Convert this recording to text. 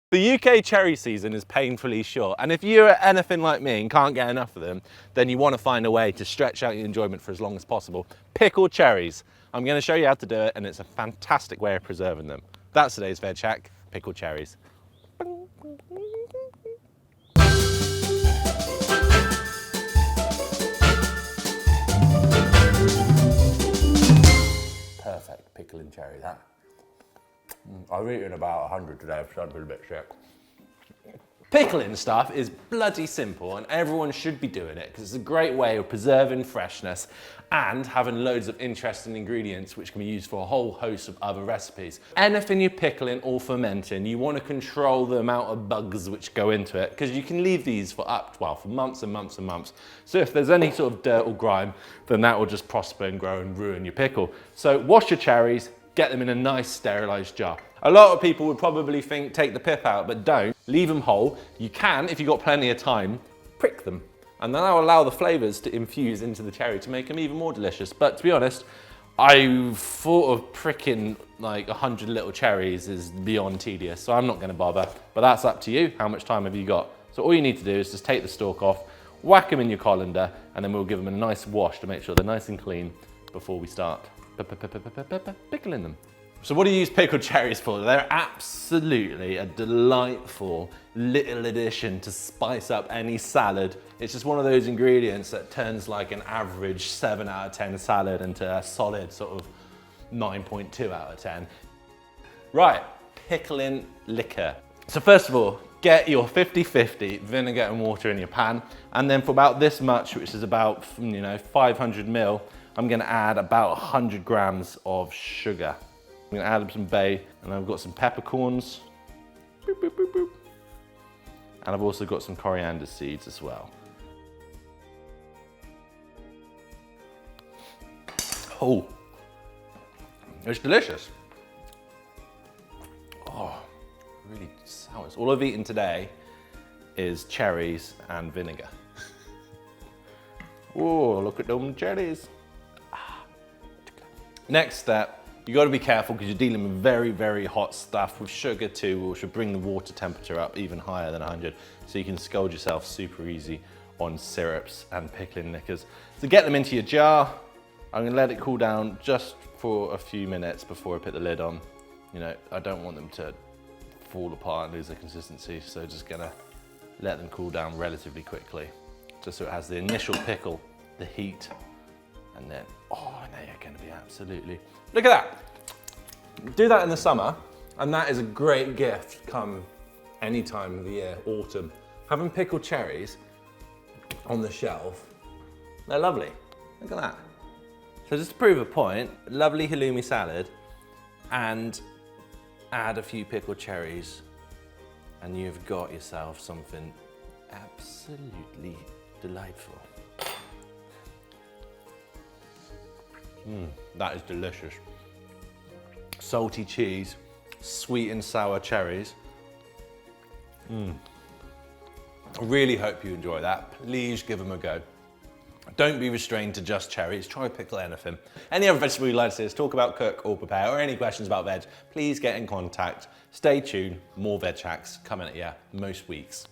The UK cherry season is painfully short, and if you're anything like me and can't get enough of them, then you want to find a way to stretch out your enjoyment for as long as possible. Pickled cherries. I'm going to show you how to do it, and it's a fantastic way of preserving them. That's today's veg hack, pickled cherries. Perfect pickling cherry, that. I've eaten about 100 today, I've started a bit sick. Pickling stuff is bloody simple and everyone should be doing it because it's a great way of preserving freshness and having loads of interesting ingredients which can be used for a whole host of other recipes. Anything you're pickling or fermenting, you want to control the amount of bugs which go into it because you can leave these for for months and months and months. So if there's any sort of dirt or grime, then that will just prosper and grow and ruin your pickle. So wash your cherries, get them in a nice sterilised jar. A lot of people would probably think take the pip out, but don't. Leave them whole. You can, if you've got plenty of time, prick them. And then that'll allow the flavours to infuse into the cherry to make them even more delicious. But to be honest, I thought of pricking like 100 little cherries is beyond tedious, so I'm not going to bother. But that's up to you. How much time have you got? So all you need to do is just take the stalk off, whack them in your colander, and then we'll give them a nice wash to make sure they're nice and clean before we start pickling them. So what do you use pickled cherries for? They're absolutely a delightful little addition to spice up any salad. It's just one of those ingredients that turns like an average 7 out of 10 salad into a solid sort of 9.2 out of 10. Right, pickling liquor. So first of all, get your 50-50 vinegar and water in your pan. And then for about this much, which is about 500 ml, I'm gonna add about 100 grams of sugar. I'm gonna add some bay, and I've got some peppercorns. Boop, boop, boop, boop. And I've also got some coriander seeds as well. Oh, it's delicious. Oh, really sour. All I've eaten today is cherries and vinegar. Oh, look at them cherries. Next step, you got to be careful because you're dealing with very, very hot stuff with sugar too, which will bring the water temperature up even higher than 100. So you can scald yourself super easy on syrups and pickling liquors. So get them into your jar. I'm going to let it cool down just for a few minutes before I put the lid on. I don't want them to fall apart and lose their consistency. So just going to let them cool down relatively quickly, just so it has the initial pickle, the heat, and then, oh, now you're going to be absolutely... Look at that. Do that in the summer, and that is a great gift come any time of the year, autumn. Having pickled cherries on the shelf, they're lovely. Look at that. So just to prove a point, lovely halloumi salad, and add a few pickled cherries, and you've got yourself something absolutely delightful. That is delicious. Salty cheese, sweet and sour cherries. I really hope you enjoy that. Please give them a go. Don't be restrained to just cherries, try pickle anything. Any other vegetable you'd like to see us talk about, cook or prepare, or any questions about veg, please get in contact. Stay tuned, more veg hacks coming at you most weeks.